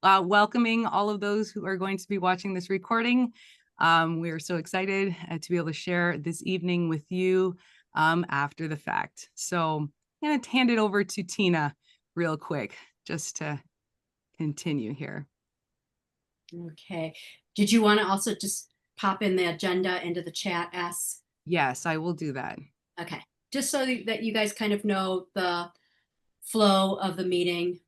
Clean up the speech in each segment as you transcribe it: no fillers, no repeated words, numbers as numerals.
Welcoming all of those who are going to be watching this recording. We are so excited to be able to share this evening with you after the fact. So I'm going to hand it over to Tina real quick, just to continue here. Okay. Did you want to also just pop in the agenda into the chat, S? Yes, I will do that. Okay. Just so that you guys kind of know the flow of the meeting.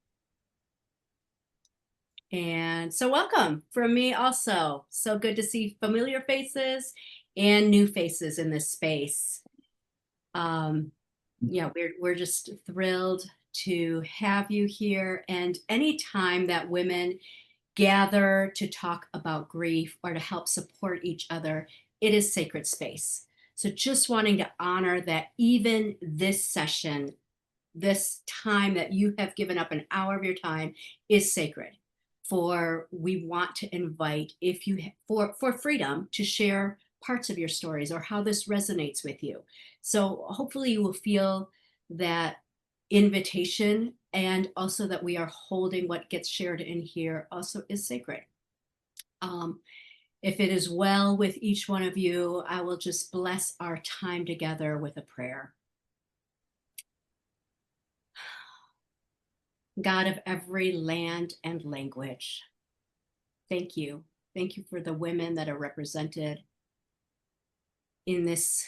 And so welcome from me also. So good to see familiar faces and new faces in this space. Yeah, we're just thrilled to have you here. And anytime that women gather to talk about grief or to help support each other, it is sacred space. So just wanting to honor that even this session, this time that you have given up an hour of your time is sacred. For we want to invite if you for freedom to share parts of your stories or how this resonates with you. So hopefully you will feel that invitation, and also that we are holding what gets shared in here also is sacred. If it is well with each one of you, I will just bless our time together with a prayer. God of every land and language, thank you. Thank you for the women that are represented in this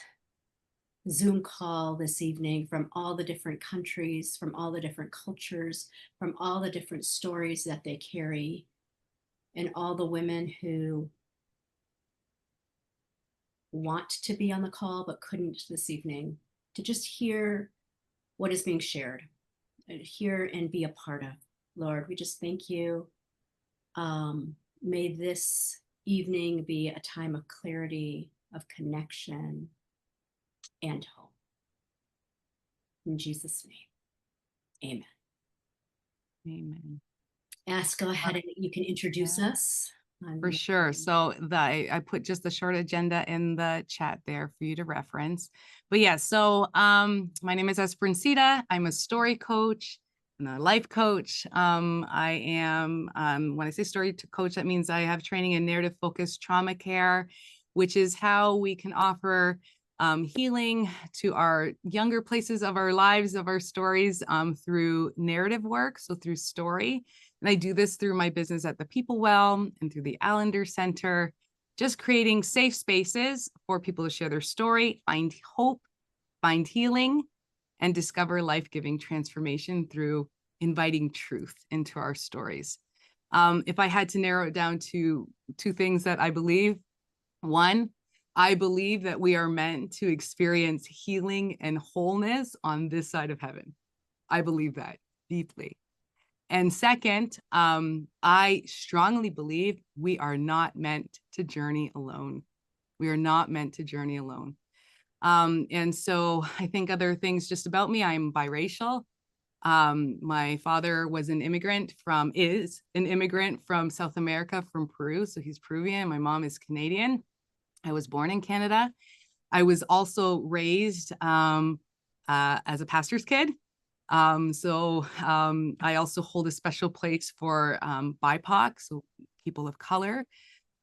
Zoom call this evening from all the different countries, from all the different cultures, from all the different stories that they carry, and all the women who want to be on the call but couldn't this evening, to just hear what is being shared, hear and be a part of. Lord, we just thank you. May this evening be a time of clarity, of connection, and hope. In Jesus' name, amen. Amen. Ask, go ahead and you can introduce us. For sure. So I put just the short agenda in the chat there for you to reference. But yeah, so my name is Esperancita. I'm a story coach and a life coach. I am, when I say story coach, that means I have training in narrative focused trauma care, which is how we can offer healing to our younger places of our lives, of our stories through narrative work, so through story. And I do this through my business at the People Well and through the Allender Center, just creating safe spaces for people to share their story, find hope, find healing, and discover life-giving transformation through inviting truth into our stories. If I had to narrow it down to two things that I believe, one, I believe that we are meant to experience healing and wholeness on this side of heaven. I believe that deeply. And second, I strongly believe we are not meant to journey alone. We are not meant to journey alone. And so I think other things just about me, I'm biracial. My father was is an immigrant from South America, from Peru. So he's Peruvian. My mom is Canadian. I was born in Canada. I was also raised as a pastor's kid. I also hold a special place for BIPOC, so people of color,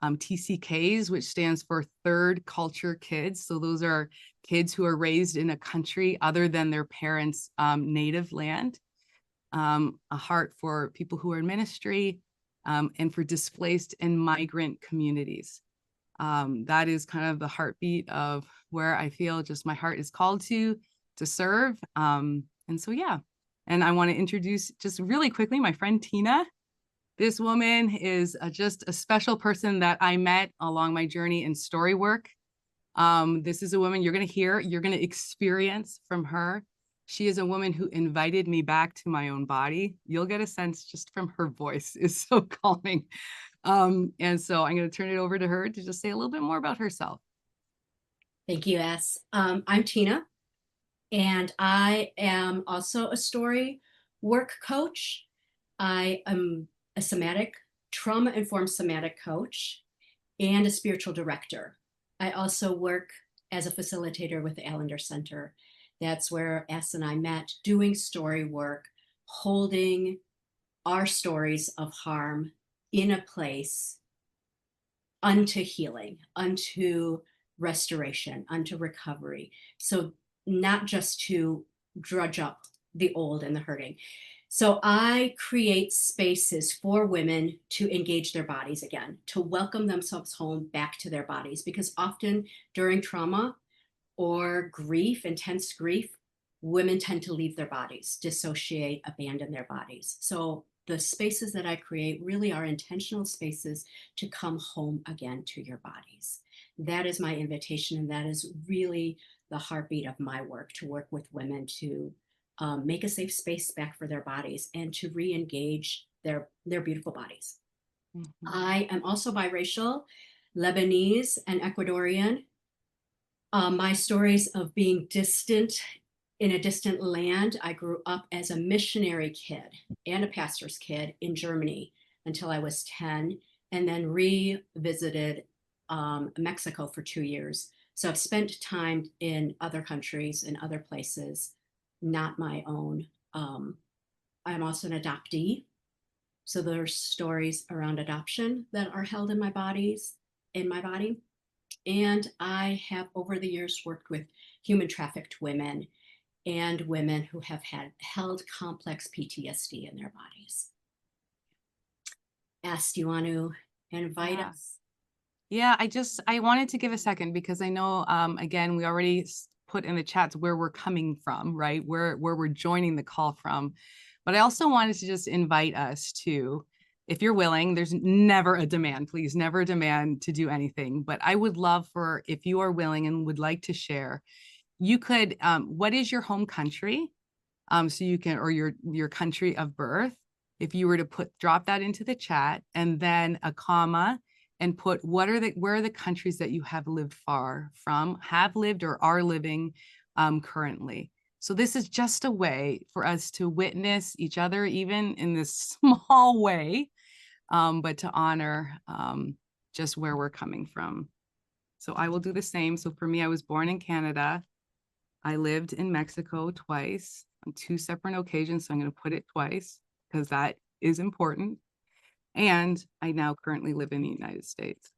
TCKs, which stands for third culture kids. So those are kids who are raised in a country other than their parents' native land. A heart for people who are in ministry and for displaced and migrant communities. That is kind of the heartbeat of where I feel just my heart is called to serve. And so, yeah. And I want to introduce just really quickly my friend Tina. This woman is just a special person that I met along my journey in story work. This is a woman you're going to experience from her. She is a woman who invited me back to my own body. You'll get a sense just from her voice is so calming. And so I'm going to turn it over to her to just say a little bit more about herself. Thank you, S. I'm Tina, and I am also a story work coach. I am a trauma-informed somatic coach, and a spiritual director. I also work as a facilitator with the Allender Center. That's where S and I met, doing story work, holding our stories of harm in a place unto healing, unto restoration, unto recovery. So, not just to drudge up the old and the hurting. So, I create spaces for women to engage their bodies again, to welcome themselves home back to their bodies, because often during trauma or grief, intense grief, women tend to leave their bodies, dissociate, abandon their bodies. So the spaces that I create really are intentional spaces to come home again to your bodies. That is my invitation, and that is really the heartbeat of my work, to work with women to make a safe space back for their bodies and to re-engage their beautiful bodies. Mhm. I am also biracial, Lebanese and Ecuadorian. My stories of being distant in a distant land. I grew up as a missionary kid and a pastor's kid in Germany until I was 10, and then revisited Mexico for 2 years. So I've spent time in other countries and other places, not my own. Um, I'm also an adoptee. So there's stories around adoption that are held in my body. And I have over the years worked with human trafficked women and women who have held complex PTSD in their bodies. Do you want to invite Yeah. us? Yeah, I wanted to give a second because I know, again, we already put in the chats where we're coming from, right? Where we're joining the call from. But I also wanted to just invite us to, if you're willing, there's never a demand, please, never a demand to do anything. But I would love for, if you are willing and would like to share, you could, what is your home country? So you can, or your country of birth, if you were to drop that into the chat, and then a comma, and put where are the countries that you have lived far from, have lived or are living currently. So this is just a way for us to witness each other, even in this small way, but to honor just where we're coming from. So I will do the same. So for me, I was born in Canada. I lived in Mexico twice on two separate occasions. So I'm going to put it twice because that is important. And I now currently live in the United States.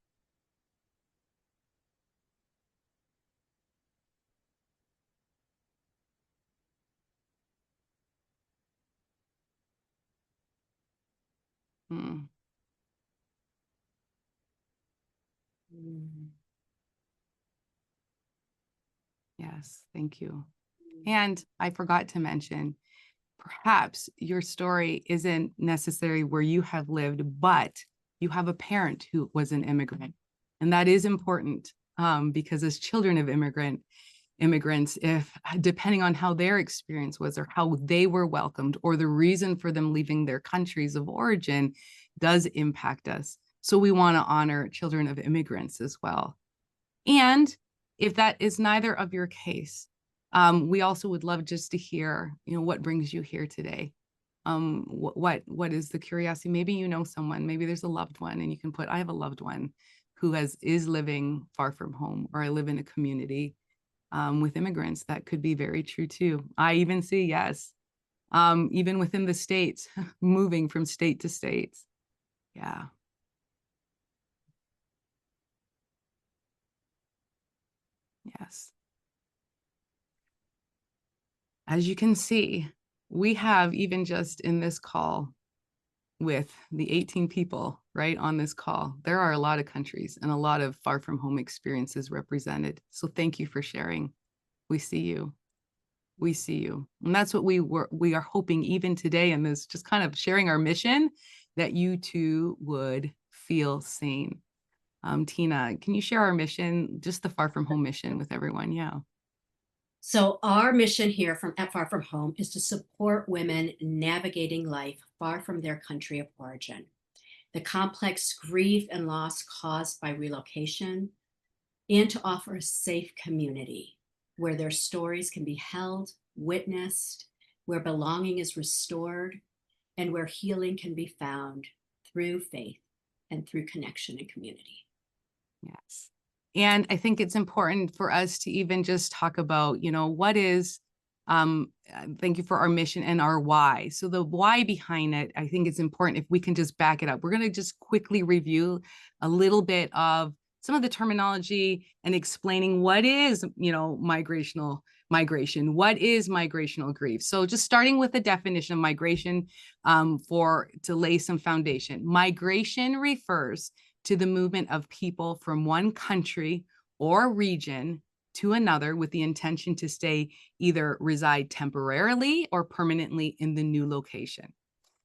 Mm, Mm. yes, thank you. And I forgot to mention, perhaps your story isn't necessarily where you have lived, but you have a parent who was an immigrant. And that is important because as children of immigrants, if depending on how their experience was or how they were welcomed or the reason for them leaving their countries of origin does impact us. So we want to honor children of immigrants as well. And if that is neither of your case, we also would love just to hear, what brings you here today. What is the curiosity? Maybe you know someone, maybe there's a loved one, and you can put, I have a loved one who is living far from home, or I live in a community with immigrants. That could be very true too. I even see, yes, even within the states, moving from state to state. Yeah, yes. As you can see, we have even just in this call with the 18 people right on this call, there are a lot of countries and a lot of far from home experiences represented. So thank you for sharing. We see you. We see you. And that's what we are hoping even today in this, just kind of sharing our mission, that you too would feel seen. Tina, can you share our mission, just the far from home mission with everyone? Yeah. So our mission here at Far From Home is to support women navigating life far from their country of origin, the complex grief and loss caused by relocation, and to offer a safe community where their stories can be held, witnessed, where belonging is restored, and where healing can be found through faith and through connection and community. Yes. And I think it's important for us to even just talk about, what is Thank you for our mission and our why. So the why behind it, I think it's important if we can just back it up. We're going to just quickly review a little bit of some of the terminology and explaining what is, migration. What is migrational grief? So just starting with the definition of migration, to lay some foundation. Migration refers to the movement of people from one country or region to another with the intention to stay, either reside temporarily or permanently in the new location.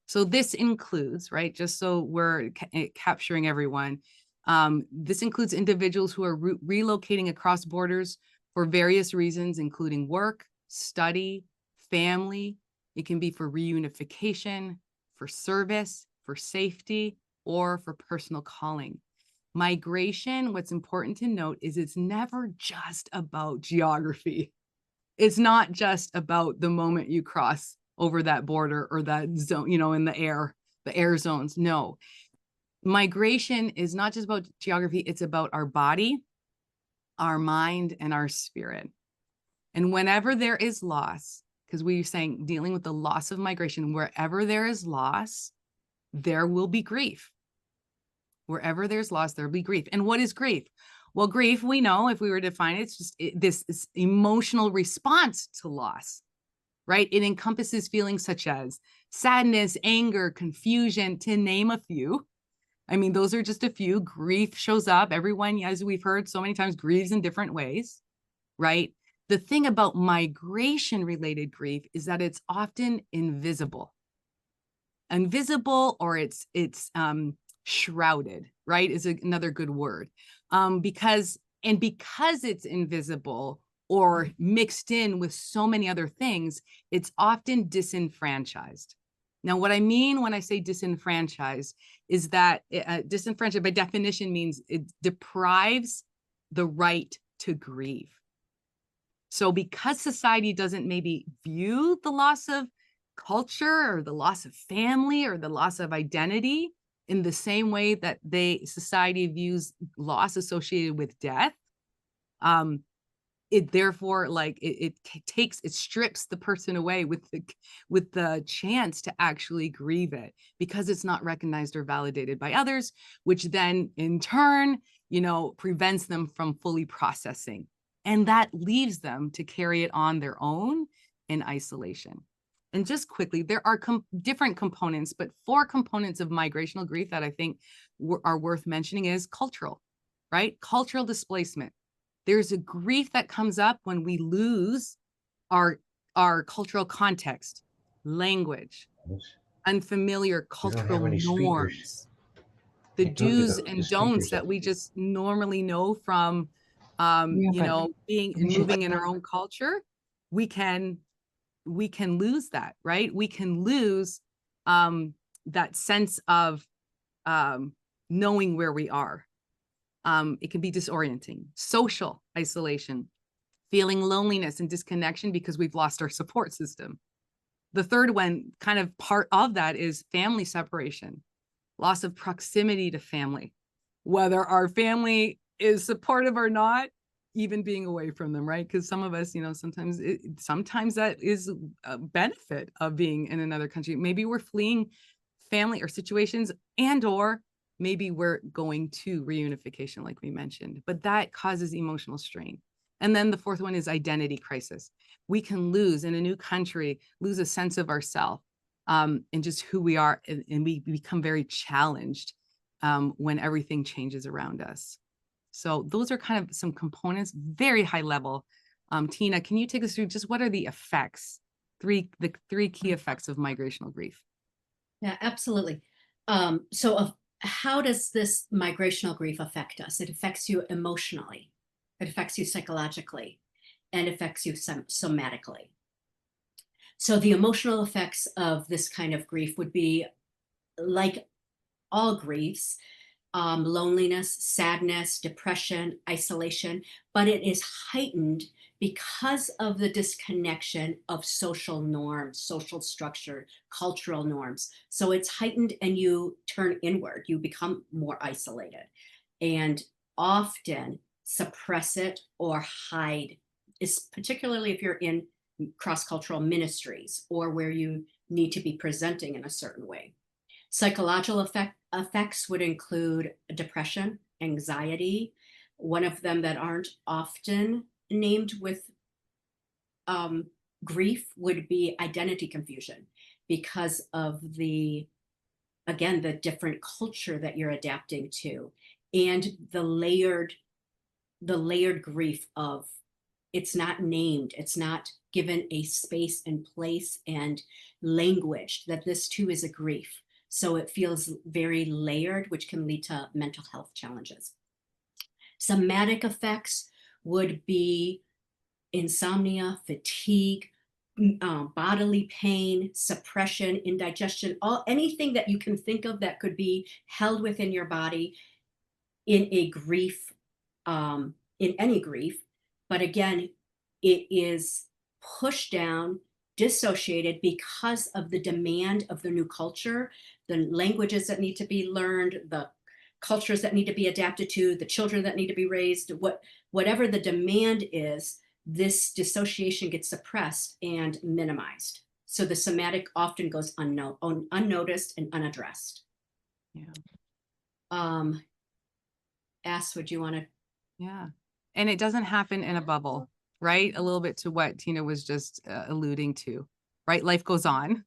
So this includes, right, just so we're capturing everyone, this includes individuals who are relocating across borders for various reasons, including work, study, family. It can be for reunification, for service, for safety, or for personal calling. Migration, what's important to note is it's never just about geography. It's not just about the moment you cross over that border or that zone, in the air zones. No, migration is not just about geography. It's about our body, our mind, and our spirit. And whenever there is loss, because we were saying dealing with the loss of migration, wherever there is loss, there will be grief. Wherever there's loss, there'll be grief. And what is grief? Well, grief, we know, if we were to define it, it's just this emotional response to loss, right? It encompasses feelings such as sadness, anger, confusion, to name a few. I mean, those are just a few. Grief shows up. Everyone, as we've heard so many times, grieves in different ways, right? The thing about migration-related grief is that it's often invisible. Invisible, or it's shrouded, right, is another good word. Because it's invisible or mixed in with so many other things, it's often disenfranchised. Now, what I mean when I say disenfranchised is that disenfranchised by definition means it deprives the right to grieve. So because society doesn't maybe view the loss of culture or the loss of family or the loss of identity in the same way that society views loss associated with death, it therefore, it strips the person away with the chance to actually grieve it, because it's not recognized or validated by others, which then in turn, prevents them from fully processing, and that leaves them to carry it on their own in isolation. And just quickly, there are different components, but 4 components of migrational grief that I think are worth mentioning is cultural, right? Cultural displacement. There's a grief that comes up when we lose our cultural context, language, unfamiliar We don't have cultural any speakers. norms, the I told you do's the and don'ts speakers that have we just normally know from, Yeah, but being we and should moving like in our own culture. We can lose that, right? We can lose that sense of knowing where we are. It can be disorienting. Social isolation, feeling loneliness and disconnection because we've lost our support system. The third one, kind of part of that, is family separation, loss of proximity to family, whether our family is supportive or not, even being away from them, right? Because some of us, sometimes that is a benefit of being in another country. Maybe we're fleeing family or situations, or maybe we're going to reunification, like we mentioned, but that causes emotional strain. And then the fourth one is identity crisis. We can lose in a new country, lose a sense of ourself, and just who we are, and we become very challenged when everything changes around us. So those are kind of some components, very high level. Tina, can you take us through just what are the effects, the three key effects of migrational grief? Yeah, absolutely. How does this migrational grief affect us? It affects you emotionally, it affects you psychologically, and affects you somatically. So the emotional effects of this kind of grief would be, like all griefs, loneliness, sadness, depression, isolation, but it is heightened because of the disconnection of social norms, social structure, cultural norms. So it's heightened and you turn inward, you become more isolated and often suppress it or hide, is particularly if you're in cross-cultural ministries or where you need to be presenting in a certain way. Psychological effects would include depression, anxiety. One of them that aren't often named with um, grief would be identity confusion because of again, the different culture that you're adapting to and the layered grief of it's not named, it's not given a space and place and language that this too is a grief. So it feels very layered, which can lead to mental health challenges. Somatic effects would be insomnia, fatigue, bodily pain, suppression, indigestion, anything that you can think of that could be held within your body in a grief, in any grief. But again, it is pushed down, dissociated because of the demand of the new culture, the languages that need to be learned, the cultures that need to be adapted to, the children that need to be raised, whatever the demand is, this dissociation gets suppressed and minimized. So the somatic often goes unnoticed and unaddressed. Yeah. Would you want to? Yeah. And it doesn't happen in a bubble, right? A little bit to what Tina was just alluding to, right? Life goes on.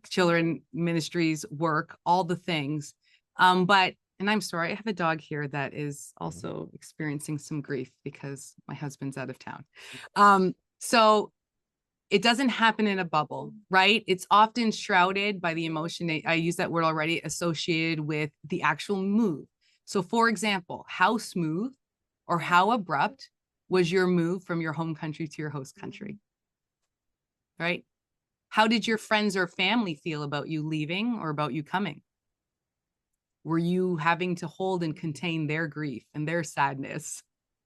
Children ministries, work, all the things. And I'm sorry, I have a dog here that is also experiencing some grief because my husband's out of town. So it doesn't happen in a bubble, right? It's often shrouded by the emotion. I use that word already, associated with the actual move. So for example, how smooth or how abrupt was your move from your home country to your host country, right? How did your friends or family feel about you leaving or about you coming? Were you having to hold and contain their grief and their sadness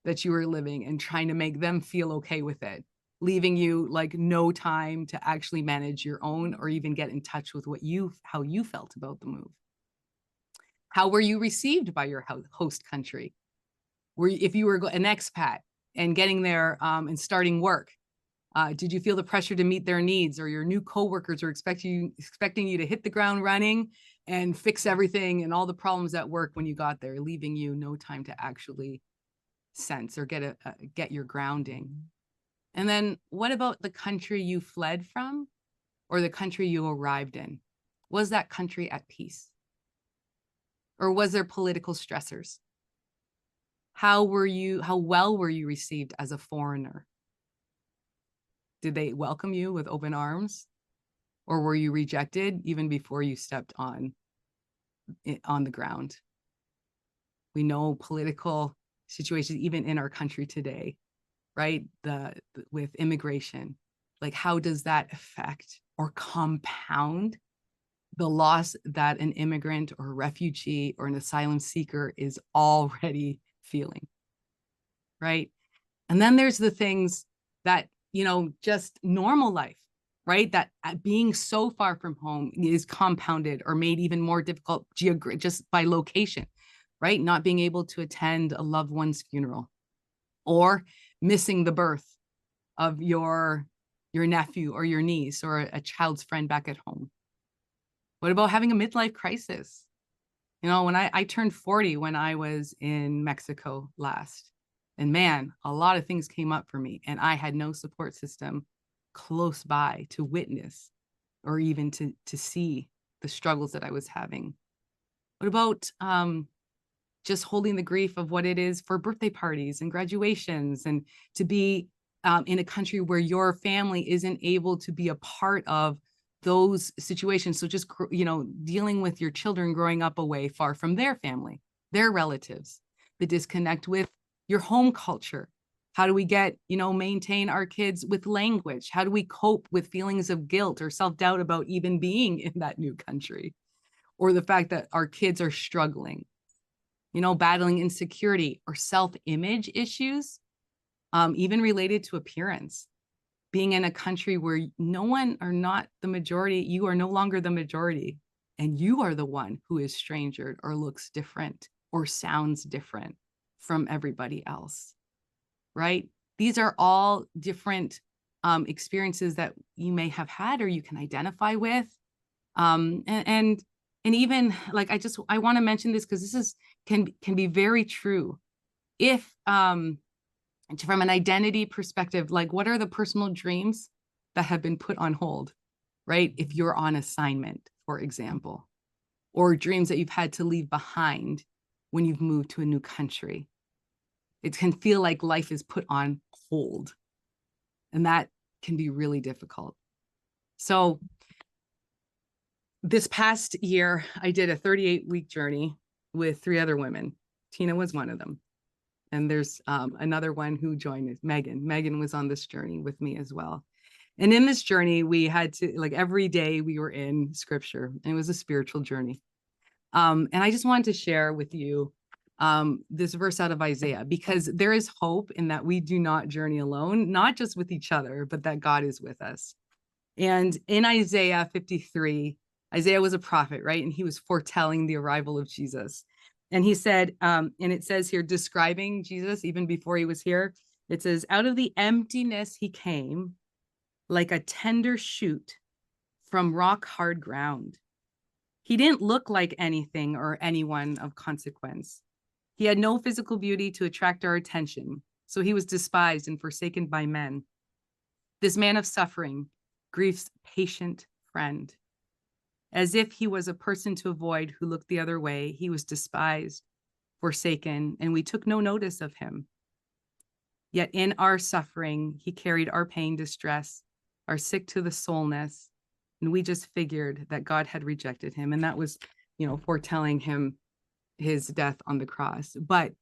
that you were living and trying to make them feel okay with it, leaving you like no time to actually manage your own or even get in touch with how you felt about the move? How were you received by your host country? If you were an expat and getting there and starting work, did you feel the pressure to meet their needs, or your new coworkers are expecting you to hit the ground running and fix everything and all the problems at work when you got there, leaving you no time to actually sense or get your grounding? And then what about the country you fled from or the country you arrived in? Was that country at peace? Or was there political stressors? How well were you received as a foreigner? Did they welcome you with open arms? Or were you rejected even before you stepped on the ground? We know political situations even in our country today, right? With immigration, like how does that affect or compound the loss that an immigrant or a refugee or an asylum seeker is already feeling, right? And then there's the things that, just normal life, right? That being so far from home is compounded or made even more difficult just by location, right? Not being able to attend a loved one's funeral or missing the birth of your nephew or your niece or a child's friend back at home. What about having a midlife crisis? When I turned 40 when I was in Mexico last, and man, a lot of things came up for me, and I had no support system close by to witness or even to see the struggles that I was having. What about just holding the grief of what it is for birthday parties and graduations, and to be in a country where your family isn't able to be a part of those situations? So just, dealing with your children growing up away far from their family, their relatives, the disconnect with your home culture. How do we maintain our kids with language? How do we cope with feelings of guilt or self-doubt about even being in that new country? Or the fact that our kids are struggling, battling insecurity or self-image issues, even related to appearance. Being in a country where no one or not the majority, you are no longer the majority, and you are the one who is strangered or looks different or sounds different from everybody else, right? These are all different experiences that you may have had or you can identify with. And even like I want to mention this because this is can be very true. If from an identity perspective, like what are the personal dreams that have been put on hold, right? If you're on assignment, for example, or dreams that you've had to leave behind when you've moved to a new country. It can feel like life is put on hold, and that can be really difficult. So this past year, I did a 38-week journey with 3 other women. Tina was one of them. And there's another one who joined us, Megan. Megan was on this journey with me as well. And in this journey, we had to, like, every day we were in scripture, and it was a spiritual journey. And I just wanted to share with you this verse out of Isaiah, because there is hope in that we do not journey alone, not just with each other, but that God is with us. And in Isaiah 53, Isaiah was a prophet, right? And he was foretelling the arrival of Jesus. And he said, and it says here, describing Jesus even before he was here, it says, out of the emptiness he came, like a tender shoot from rock hard ground. He didn't look like anything or anyone of consequence. He had no physical beauty to attract our attention, so he was despised and forsaken by men. This man of suffering, grief's patient friend. As if he was a person to avoid who looked the other way, he was despised, forsaken, and we took no notice of him. Yet in our suffering, he carried our pain, distress, our sick to the soulness, and we just figured that God had rejected him. And that was, foretelling him his death on the cross. But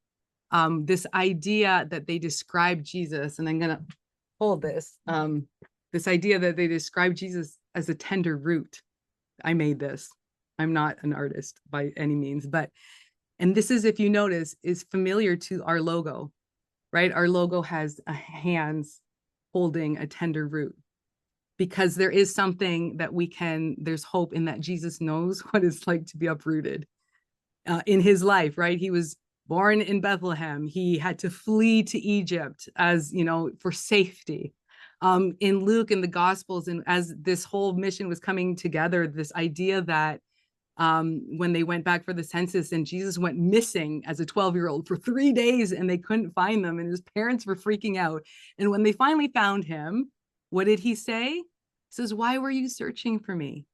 this idea that they describe Jesus, and I'm going to hold this, this idea that they describe Jesus as a tender root. I made this. I'm not an artist by any means, and this is, if you notice, is familiar to our logo, right? Our logo has a hands holding a tender root, because there is something that there's hope in that Jesus knows what it's like to be uprooted in his life, right? He was born in Bethlehem. He had to flee to Egypt for safety. In Luke, in the Gospels, and as this whole mission was coming together, this idea that when they went back for the census and Jesus went missing as a 12-year-old for 3 days and they couldn't find them, and his parents were freaking out. And when they finally found him, what did he say? He says, "Why were you searching for me?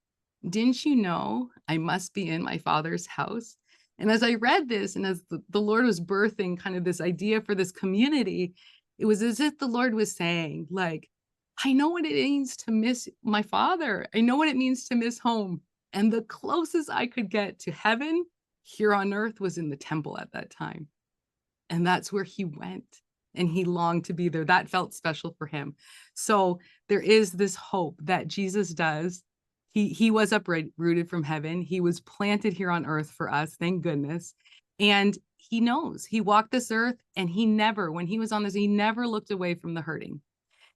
Didn't you know I must be in my Father's house?" And as I read this, and as the Lord was birthing kind of this idea for this community, it was as if the Lord was saying, like, I know what it means to miss my Father. I know what it means to miss home. And the closest I could get to heaven here on earth was in the temple at that time. And that's where he went. And he longed to be there. That felt special for him. So there is this hope that Jesus does. He was uprooted from heaven. He was planted here on earth for us, thank goodness. And he knows. He walked this earth, and when he was on this, he never looked away from the hurting.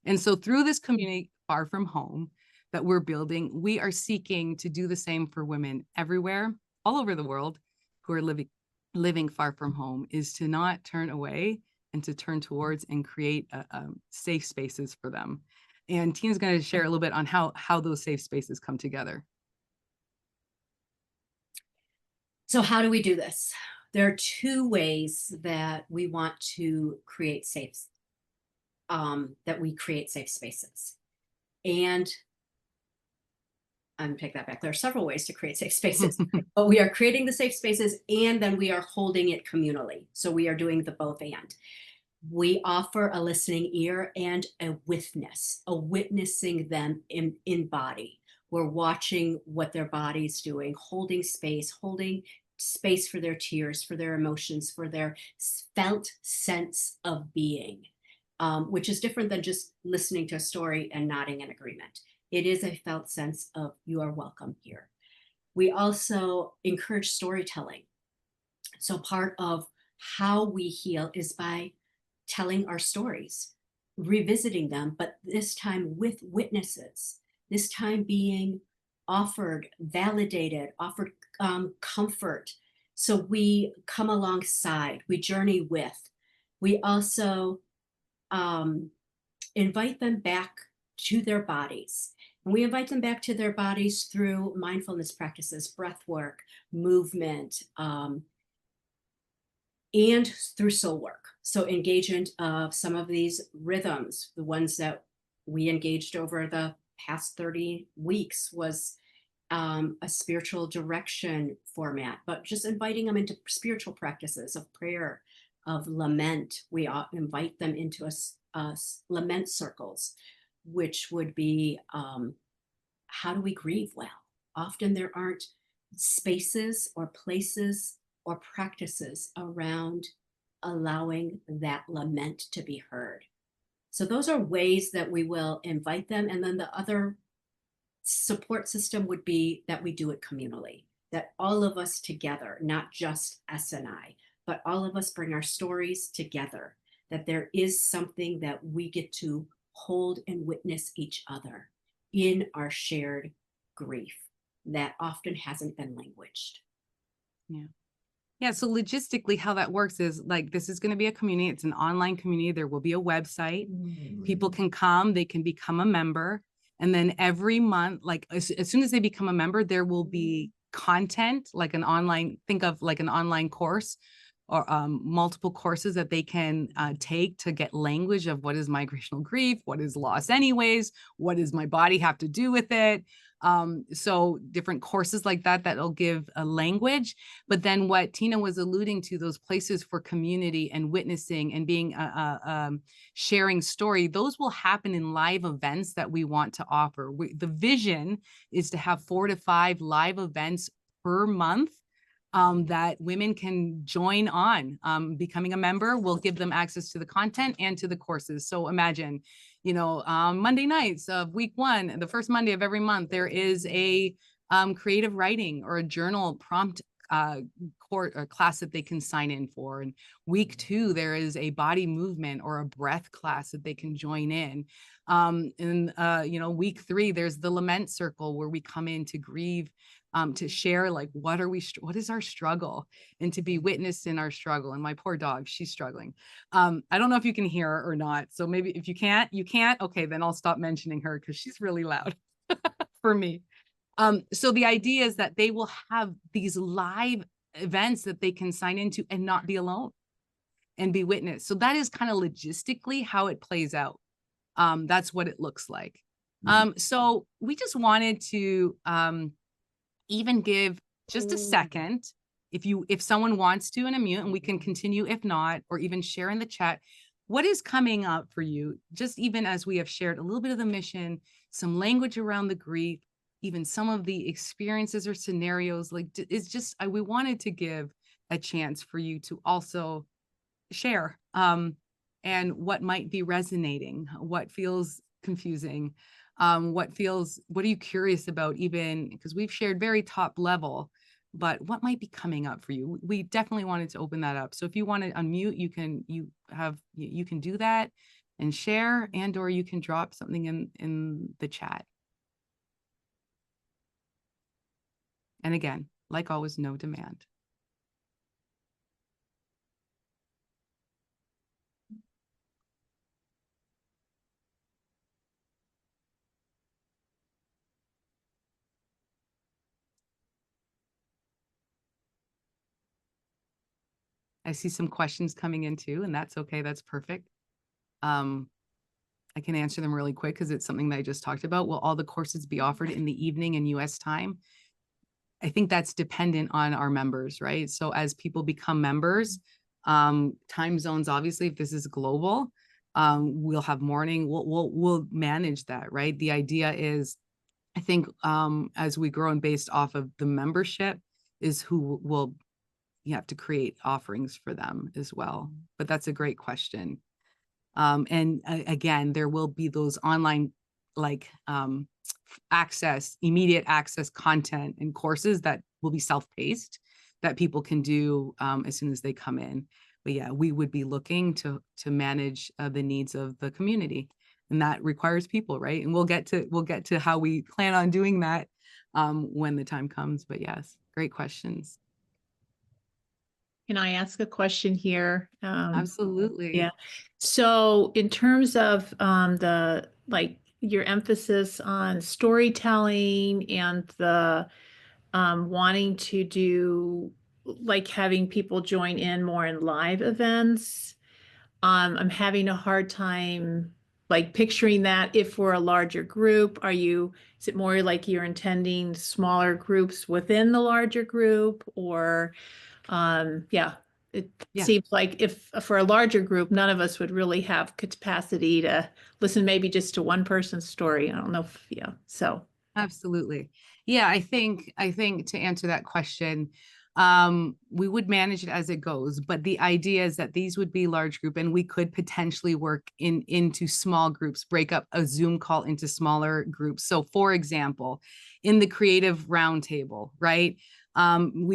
And so through this community far from home that we're building, we are seeking to do the same for women everywhere, all over the world, who are living far from home, is to not turn away and to turn towards and create safe spaces for them. And Tina's going to share a little bit on how those safe spaces come together. So how do we do this? There are 2 ways that we want to create that we create safe spaces. And I'm going to take that back. There are several ways to create safe spaces, but we are creating the safe spaces, and then we are holding it communally. So we are doing the both and. We offer a listening ear and a witnessing them in body. We're watching what their body's doing, holding space for their tears, for their emotions, for their felt sense of being, which is different than just listening to a story and nodding in agreement. It is a felt sense of you are welcome here. We also encourage storytelling. So part of how we heal is by telling our stories, revisiting them, but this time with witnesses, this time being offered, validated, offered comfort. So we come alongside, we journey with. We also invite them back to their bodies. And we invite them back to their bodies through mindfulness practices, breath work, movement, and through soul work. So engagement of some of these rhythms, the ones that we engaged over the past 30 weeks was a spiritual direction format, but just inviting them into spiritual practices of prayer, of lament. We invite them into lament circles, which would be how do we grieve well? Often there aren't spaces or places or practices around allowing that lament to be heard. So those are ways that we will invite them. And then the other support system would be that we do it communally, that all of us together, not just S and I, but all of us bring our stories together, that there is something that we get to hold and witness each other in our shared grief that often hasn't been languaged. Yeah. Yeah. So logistically, how that works is like this is going to be a community. It's an online community. There will be a website. People can come, they can become a member. And then every month, like as soon as they become a member, there will be content like an online, think of like an online course or multiple courses that they can take to get language of what is migrational grief, what is loss anyways, what does my body have to do with it. So different courses like that that'll give a language. But then what Tina was alluding to, those places for community and witnessing and being sharing story, those will happen in live events that we want to offer. The vision is to have 4 to 5 live events per month that women can join on. Becoming a member will give them access to the content and to the courses. So imagine, Monday nights of week 1, the first Monday of every month, there is a creative writing or a journal prompt class that they can sign in for. And week 2, there is a body movement or a breath class that they can join in. Week 3, there's the lament circle where we come in to grieve, to share like what is our struggle, and to be witnessed in our struggle. And my poor dog, she's struggling. I don't know if you can hear her or not. So maybe if you can't, okay, then I'll stop mentioning her because she's really loud for me. So the idea is that they will have these live events that they can sign into and not be alone and be witnessed. So that is kind of logistically how it plays out. That's what it looks like. So we just wanted to even give just a second, if someone wants to, and unmute, and we can continue if not, or even share in the chat, what is coming up for you, just even as we have shared a little bit of the mission, some language around the grief, even some of the experiences or scenarios. Like it's just, we wanted to give a chance for you to also share and what might be resonating, what feels confusing, what are you curious about, even because we've shared very top level, but what might be coming up for you? We definitely wanted to open that up. So if you want to unmute, you can do that and share, and or you can drop something in the chat. And again, like always, no demand. I see some questions coming in too, and that's okay. That's perfect. I can answer them really quick because it's something that I just talked about. Will all the courses be offered in the evening in US time? I think that's dependent on our members, right? So as people become members, time zones, obviously, if this is global, we'll have morning, we'll manage that, right? The idea is, I think, as we grow and based off of the membership is who will, you have to create offerings for them as well. But that's a great question. And again, there will be those online, like immediate access content and courses that will be self-paced that people can do as soon as they come in. But yeah, we would be looking to manage the needs of the community, and that requires people, right? And we'll get to how we plan on doing that when the time comes. But yes, great questions. Can I ask a question here? Absolutely. Yeah. So in terms of the, like, your emphasis on storytelling and the wanting to do like having people join in more in live events. I'm having a hard time like picturing that if we're a larger group. Is it more like you're intending smaller groups within the larger group, or yeah, it Yeah. seems like if for a larger group, none of us would really have capacity to listen maybe just to one person's story. I don't know if, yeah, so. Absolutely. Yeah, I think to answer that question, we would manage it as it goes, but the idea is that these would be large group and we could potentially work into small groups, break up a Zoom call into smaller groups. So for example, in the creative roundtable, right? Everyone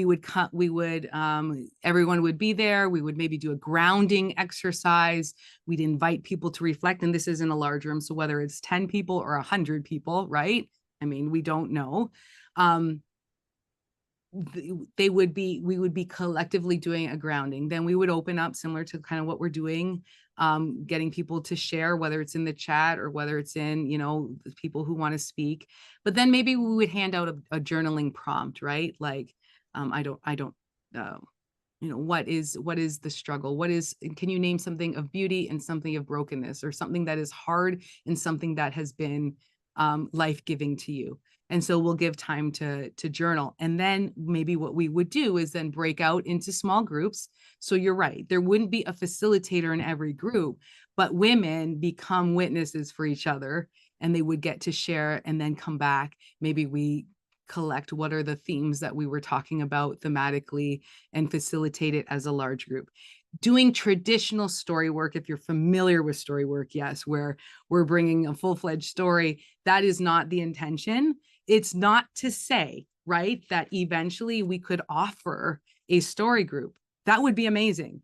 would be there. We would maybe do a grounding exercise. We'd invite people to reflect, and this is in a large room. So whether it's 10 people or 100 people, right? I mean, we don't know. We would be collectively doing a grounding. Then we would open up similar to kind of what we're doing, getting people to share, whether it's in the chat or whether it's in, the people who want to speak. But then maybe we would hand out a journaling prompt, right? Like, I don't, what is the struggle? Can you name something of beauty and something of brokenness, or something that is hard and something that has been life-giving to you? And so we'll give time to journal. And then maybe what we would do is then break out into small groups. So you're right, there wouldn't be a facilitator in every group, but women become witnesses for each other, and they would get to share and then come back. Maybe we collect what are the themes that we were talking about thematically and facilitate it as a large group. Doing traditional story work, if you're familiar with story work, yes, where we're bringing a full-fledged story, that is not the intention. It's not to say, right, that eventually we could offer a story group. That would be amazing.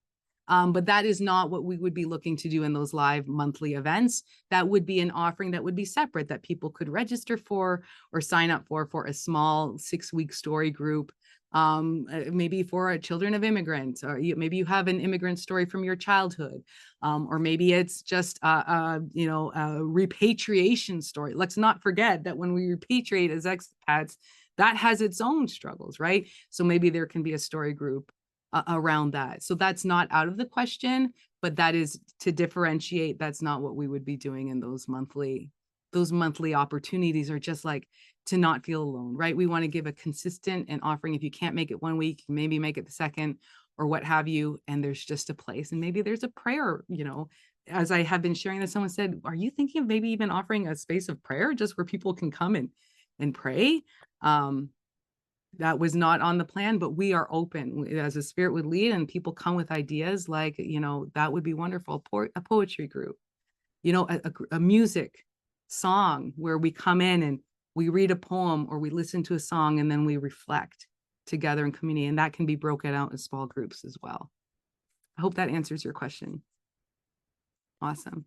But that is not what we would be looking to do in those live monthly events. That would be an offering that would be separate, that people could register for or sign up for a small 6-week story group. Maybe for children of immigrants, or maybe you have an immigrant story from your childhood, or maybe it's just a repatriation story. Let's not forget that when we repatriate as expats, that has its own struggles, right? So maybe there can be a story group around that. So that's not out of the question, but that is to differentiate. That's not what we would be doing in those monthly opportunities, are just like to not feel alone, right? We want to give a consistent and offering. If you can't make it one week, maybe make it the second or what have you. And there's just a place, and maybe there's a prayer, as I have been sharing that, someone said, are you thinking of maybe even offering a space of prayer just where people can come and pray? That was not on the plan, but we are open as the Spirit would lead, and people come with ideas like, that would be wonderful. A poetry group, a music song where we come in and we read a poem or we listen to a song and then we reflect together in community. And that can be broken out in small groups as well. I hope that answers your question. Awesome.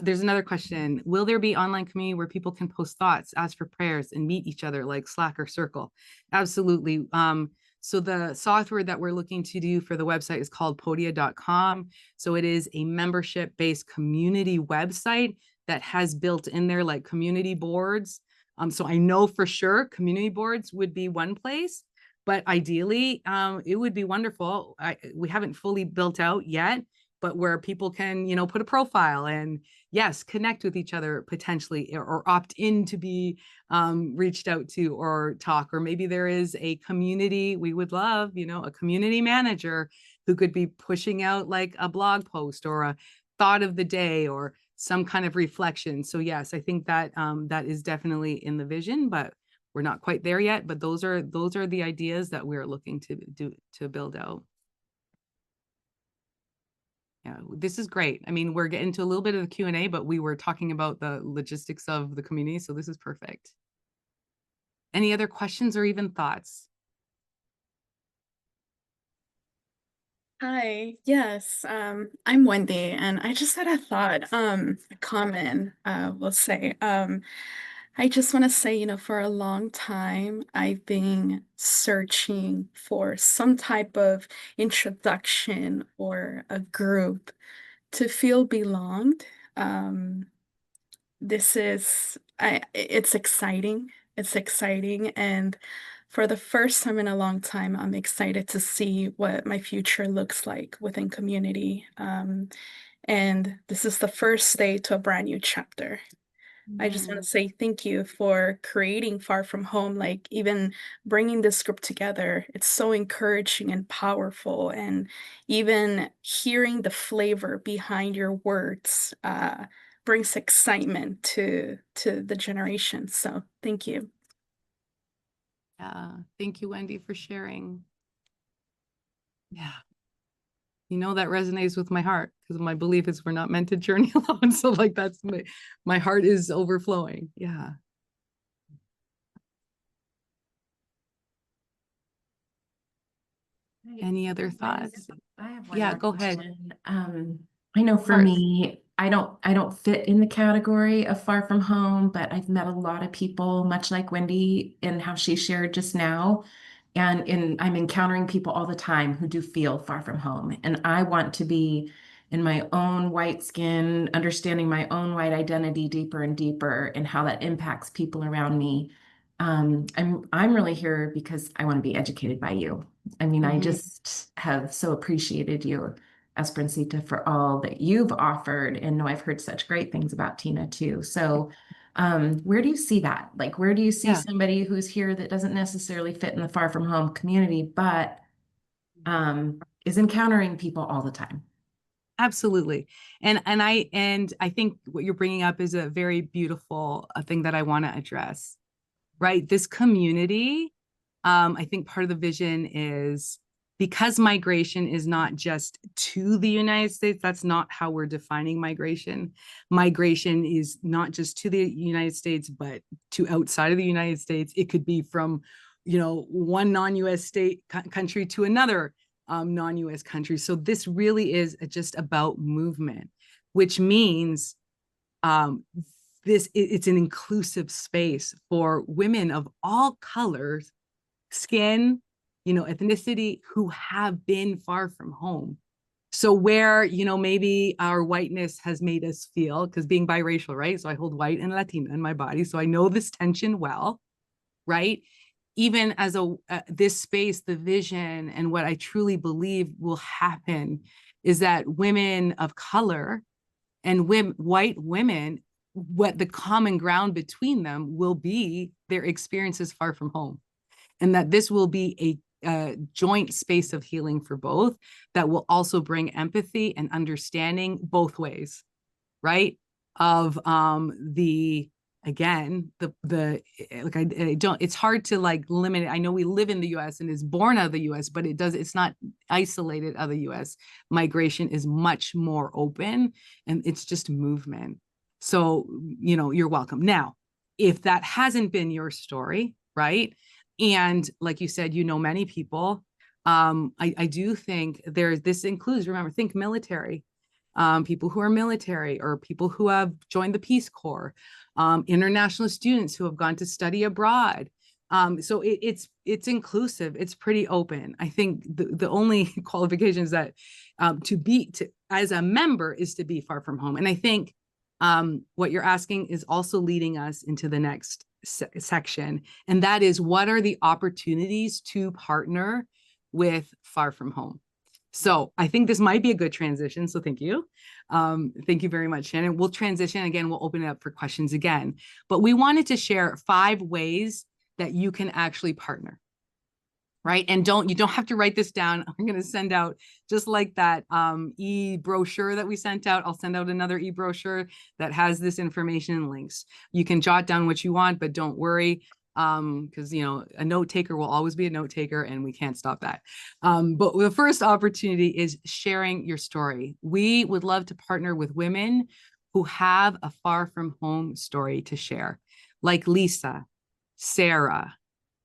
There's another question. Will there be online community where people can post thoughts, ask for prayers, and meet each other like Slack or Circle? Absolutely. So the software that we're looking to do for the website is called podia.com. So it is a membership-based community website that has built in there like community boards. So I know for sure community boards would be one place, but ideally it would be wonderful. We haven't fully built out yet, but where people can, put a profile and yes, connect with each other potentially, or opt in to be reached out to or talk. Or maybe there is a community, we would love, a community manager who could be pushing out like a blog post or a thought of the day or some kind of reflection. So yes, I think that that is definitely in the vision, but we're not quite there yet. But those are the ideas that we're looking to build out. Yeah, this is great. I mean, we're getting to a little bit of the Q&A, but we were talking about the logistics of the community, so this is perfect. Any other questions or even thoughts? Hi, yes, I'm Wendy, and I just had a thought, a comment, we'll say. I just want to say, for a long time, I've been searching for some type of introduction or a group to feel belonged. Um, it's exciting. It's exciting. And for the first time in a long time, I'm excited to see what my future looks like within community. And this is the first day to a brand new chapter. I just want to say thank you for creating Far From Home, like even bringing this group together. It's so encouraging and powerful, and even hearing the flavor behind your words brings excitement to the generation. So thank you. Yeah, thank you, Wendy, for sharing. Yeah. You know, that resonates with my heart because my belief is we're not meant to journey alone. So like that's my heart is overflowing. Yeah. Any other thoughts? I have one Yeah, more go ahead. question. I know for Sure. me, I don't fit in the category of far from home, but I've met a lot of people, much like Wendy and how she shared just now. And I'm encountering people all the time who do feel far from home. And I want to be in my own white skin, understanding my own white identity deeper and deeper and how that impacts people around me. I'm really here because I want to be educated by you. I mean, I just have so appreciated you, Esperancita, for all that you've offered. And know I've heard such great things about Tina too. So where do you see that? Like, where do you see somebody who's here that doesn't necessarily fit in the far from home community, but is encountering people all the time? Absolutely. And I think what you're bringing up is a very beautiful thing that I want to address, right? This community, I think part of the vision is because migration is not just to the United States, that's not how we're defining migration. Migration is not just to the United States, but to outside of the United States. It could be from, one non-US state country to another non-US country. So this really is just about movement, which means it's an inclusive space for women of all colors, skin, ethnicity, who have been far from home. So where, maybe our whiteness has made us feel, because being biracial, right? So I hold white and Latina in my body. So I know this tension well, right? Even as this space, the vision and what I truly believe will happen is that women of color and white women, what the common ground between them will be their experiences far from home. And that this will be a joint space of healing for both that will also bring empathy and understanding both ways, right? Of I don't, it's hard to like limit it. I know we live in the US and is born out of the US, but it's not isolated out of the US. Migration is much more open and it's just movement. So, you're welcome. Now, if that hasn't been your story, right? And like you said, many people, I do think this includes, remember, think military, people who are military or people who have joined the Peace Corps, international students who have gone to study abroad. So it's inclusive. It's pretty open. I think the only qualification is that as a member is to be far from home. And I think what you're asking is also leading us into the next section, and that is, what are the opportunities to partner with Far From Home? So I think this might be a good transition. So thank you. Thank you very much, Shannon. We'll transition again. We'll open it up for questions again. But we wanted to share 5 ways that you can actually partner, right? And you don't have to write this down. I'm going to send out, just like that e-brochure that we sent out, I'll send out another e-brochure that has this information and links. You can jot down what you want, but don't worry, because a note taker will always be a note taker and we can't stop that. But the first opportunity is sharing your story. We would love to partner with women who have a far from home story to share, like Lisa, Sarah,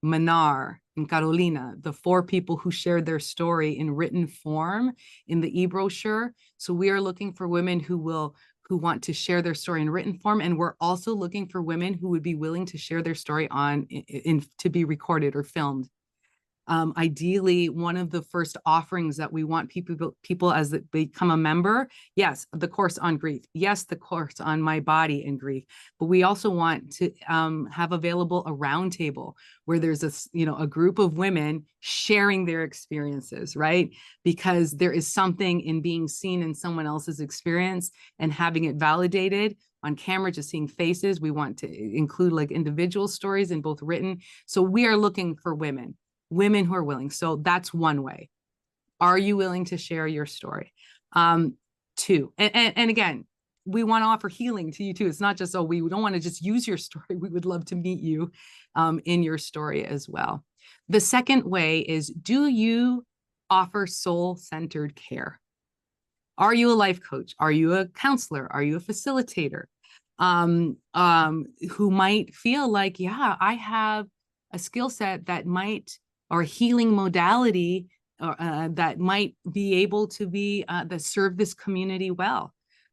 Manar, and Carolina, the 4 people who shared their story in written form in the e-brochure. So we are looking for women who want to share their story in written form. And we're also looking for women who would be willing to share their story to be recorded or filmed. Ideally, one of the first offerings that we want people as they become a member, yes, the course on grief, yes, the course on my body and grief, but we also want to have available a roundtable where there's a group of women sharing their experiences, right? Because there is something in being seen in someone else's experience and having it validated on camera, just seeing faces. We want to include like individual stories in both written. So we are looking for women who are willing. So that's one way. Are you willing to share your story? Two, and again, we want to offer healing to you too. It's not just, oh, we don't want to just use your story. We would love to meet you in your story as well. The second way is, do you offer soul-centered care? Are you a life coach? Are you a counselor? Are you a facilitator? Who might feel like, yeah, I have a skill set that might, or a healing modality that might be able to be that serve this community well.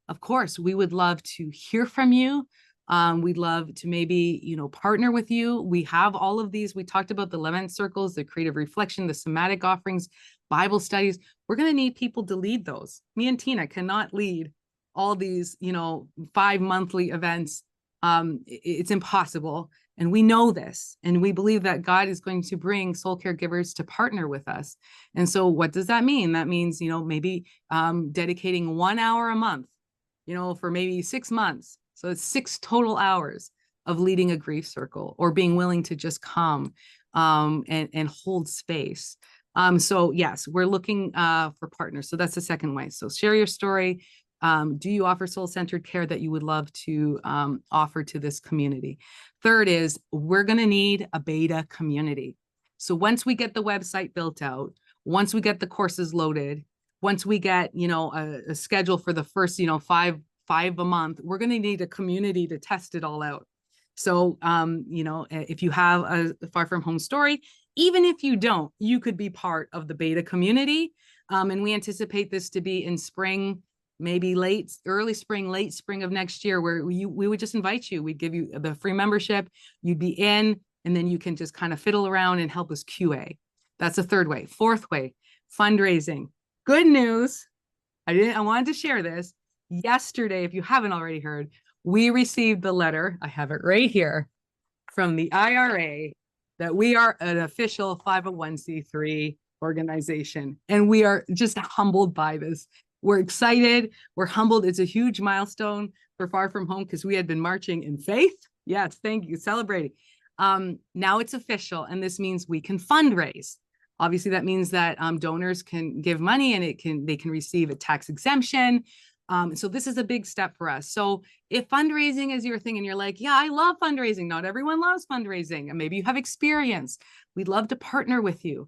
Of course, we would love to hear from you. We'd love to maybe, partner with you. We have all of these. We talked about the Lament circles, the creative reflection, the somatic offerings, Bible studies. We're going to need people to lead those. Me and Tina cannot lead all these, 5 monthly events. It's impossible. And we know this, and we believe that God is going to bring soul caregivers to partner with us. And so what does that mean? That means, maybe dedicating 1 hour a month, for maybe 6 months. So it's 6 total hours of leading a grief circle, or being willing to just come and hold space. So yes, we're looking for partners. So that's the second way. So share your story. Do you offer soul-centered care that you would love to offer to this community? Third is, we're going to need a beta community. So once we get the website built out, once we get the courses loaded, once we get, a schedule for the first, five a month, we're going to need a community to test it all out. So, if you have a Far From Home story, even if you don't, you could be part of the beta community. And we anticipate this to be in spring, maybe early spring, late spring of next year, where we would just invite you. We'd give you the free membership, you'd be in, and then you can just kind of fiddle around and help us QA. That's the third way. Fourth way, fundraising. Good news. I wanted to share this. Yesterday, if you haven't already heard, we received the letter, I have it right here, from the IRA that we are an official 501c3 organization. And we are just humbled by this. We're excited. We're humbled. It's a huge milestone for Far From Home, because we had been marching in faith. Yes, thank you. Celebrating. Now it's official, and this means we can fundraise. Obviously, that means that donors can give money, and they can receive a tax exemption. So this is a big step for us. So if fundraising is your thing and you're like, yeah, I love fundraising. Not everyone loves fundraising. And maybe you have experience. We'd love to partner with you.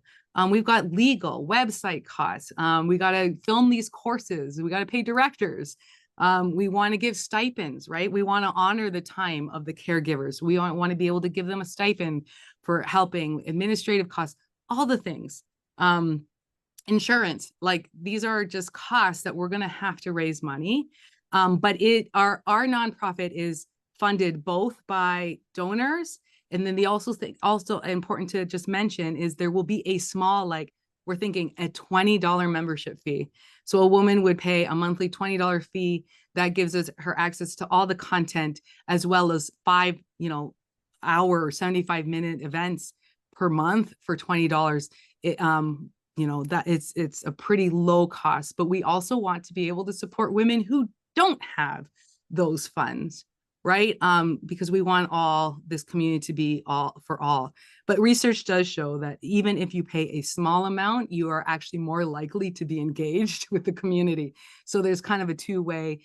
We've got legal, website costs. We got to film these courses. We got to pay directors. We want to give stipends, right? We want to honor the time of the caregivers. We want to be able to give them a stipend for helping, administrative costs, all the things. Insurance, like these are just costs that we're going to have to raise money. But our nonprofit is funded both by donors, and then also important to just mention is there will be a small, like we're thinking a $20 membership fee. So a woman would pay a monthly $20 fee that gives her access to all the content, as well as 5 hour 75-minute events per month for $20. That it's a pretty low cost, but we also want to be able to support women who don't have those funds, right? Because we want all this community to be all for all. But research does show that even if you pay a small amount, you are actually more likely to be engaged with the community. So there's kind of a two-way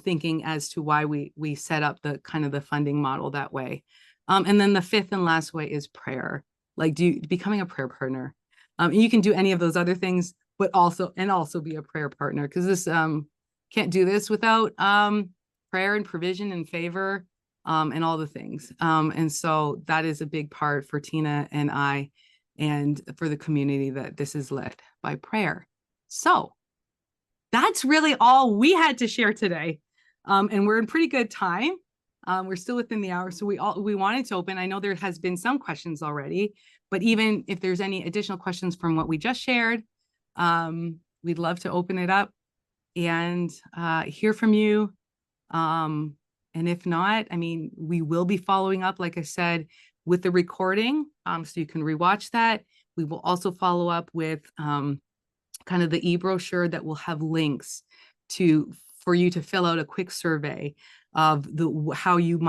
thinking as to why we set up the kind of the funding model that way. And then the fifth and last way is prayer, like becoming a prayer partner. And you can do any of those other things, but also be a prayer partner, because this can't do this without prayer and provision and favor and all the things. And so that is a big part for Tina and I, and for the community, that this is led by prayer. So that's really all we had to share today. And we're in pretty good time. We're still within the hour, so we wanted to open. I know there has been some questions already, But even if there's any additional questions from what we just shared, we'd love to open it up and hear from you. And if not, I mean, we will be following up, like I said, with the recording, so you can rewatch that. We will also follow up with kind of the e-brochure that will have links for you to fill out a quick survey of how you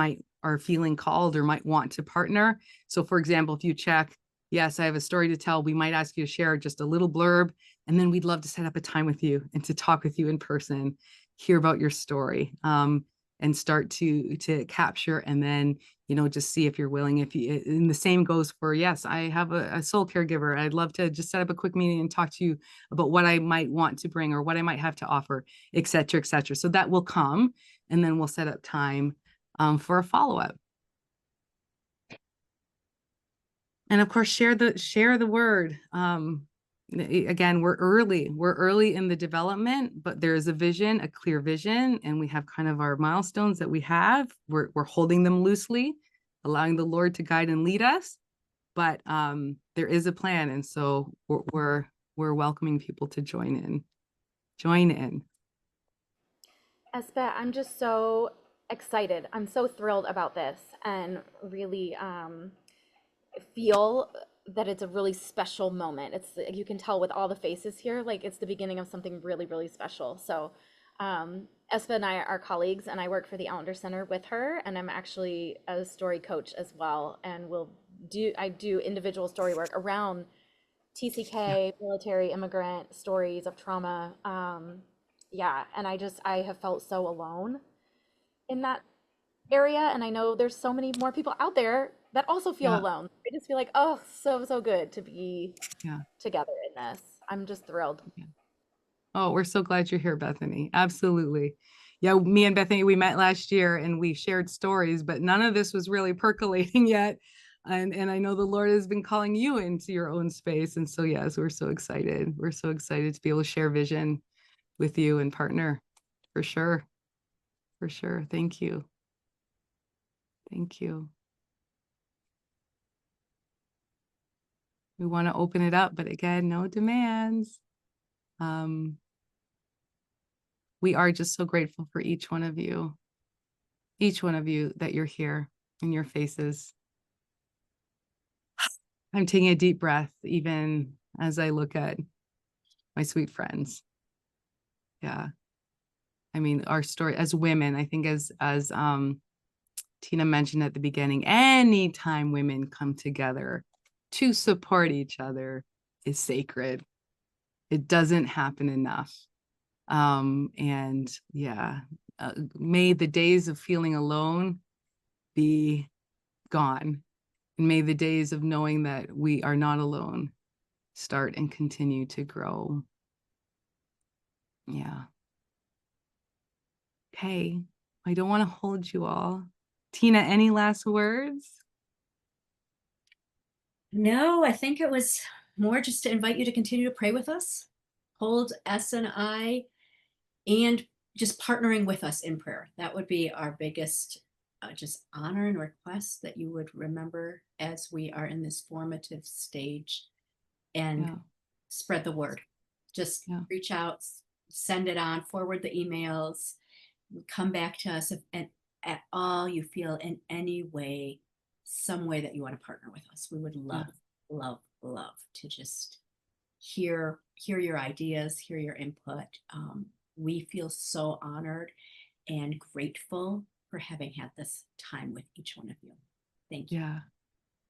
are feeling called or might want to partner. So for example, if you check, yes, I have a story to tell, we might ask you to share just a little blurb, and then we'd love to set up a time with you and to talk with you in person, hear about your story, and start to capture, and then, you know, just see if you're willing. And the same goes for, yes, I have a soul caregiver. I'd love to just set up a quick meeting and talk to you about what I might want to bring or what I might have to offer, et cetera, et cetera. So that will come, and then we'll set up time for a follow-up. And of course, share the word. Again, we're early in the development, but there is a vision, a clear vision, and we have kind of our milestones that we have. We're holding them loosely, allowing the Lord to guide and lead us. But there is a plan, and so we're welcoming people to join in. Espe, I'm just so excited. I'm so thrilled about this, and really feel that it's a really special moment. You can tell with all the faces here, like it's the beginning of something really, really special. So Espe and I are colleagues, and I work for the Allender Center with her, and I'm actually a story coach as well, and I do individual story work around TCK, military immigrant stories of trauma. Yeah, and I have felt so alone in that area, and I know there's so many more people out there that also feel alone. I just feel like, oh, so good to be together in this. I'm just thrilled. Oh, we're so glad you're here, Bethany. Absolutely. Yeah, me and Bethany, we met last year and we shared stories, but none of this was really percolating yet. And I know the Lord has been calling you into your own space. And so, yes, we're so excited. We're so excited to be able to share vision with you and partner, for sure. For sure. Thank you. Thank you. We want to open it up, but again, no demands. We are just so grateful for each one of you that you're here in your faces. I'm taking a deep breath, even as I look at my sweet friends. Yeah. I mean, our story as women, I think as Tina mentioned at the beginning, anytime women come together to support each other is sacred. It doesn't happen enough. And yeah, may the days of feeling alone be gone. And may the days of knowing that we are not alone start and continue to grow. Yeah. Okay. I don't want to hold you all. Tina, any last words? No, I think it was more just to invite you to continue to pray with us, hold S and I, and just partnering with us in prayer. That would be our biggest just honor and request, that you would remember as we are in this formative stage, and spread the word. Just reach out, send it on, forward the emails, come back to us if at all you feel in any way, some way that you want to partner with us. We would love to just hear your ideas, hear your input. We feel so honored and grateful for having had this time with each one of you. Thank you. Yeah.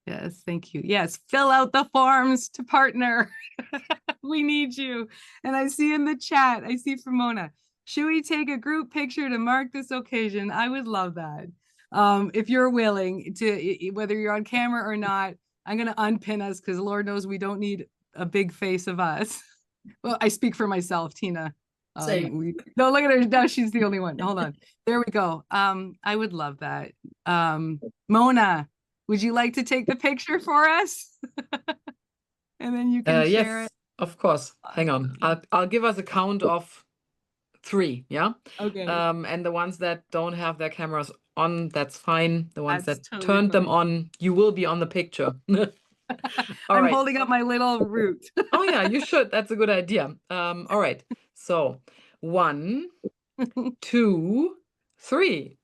Yes, thank you. Yes, fill out the forms to partner. We need you. And I see in the chat, I see from Mona, should we take a group picture to mark this occasion? I would love that. If you're willing to, whether you're on camera or not, I'm going to unpin us because Lord knows we don't need a big face of us. Well, I speak for myself, Tina. No, look at her. No, she's the only one. Hold on. There we go. I would love that. Mona, would you like to take the picture for us? And then you can share it. Of course. Hang on. I'll give us a count of 3. Yeah. Okay. And the ones that don't have their cameras on, that's fine. The ones That's that totally turned them fine. on, you will be on the picture. All I'm right. holding up my little root. Oh yeah, you should. That's a good idea. All right. So 1, 2, 3.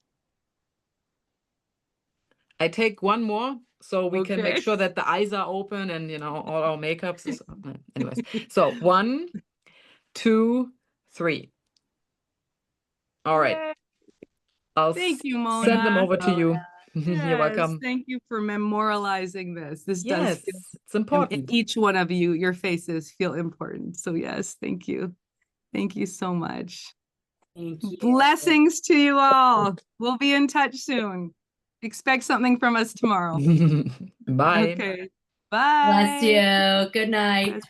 I take one more so we can make Okay. sure that the eyes are open and all our makeups is anyways. So 1, 2, 3. All right. Yay. I'll Thank you, send them Mona. over to you. You're Yes, welcome. thank you for memorializing this. This does Yes, feel, it's important. each one of you, your faces feel important. So yes, thank you. Thank you so much. Thank you. Blessings to you all. We'll be in touch soon. Expect something from us tomorrow. Bye. Okay. Bless Bye. you. Good night. Bless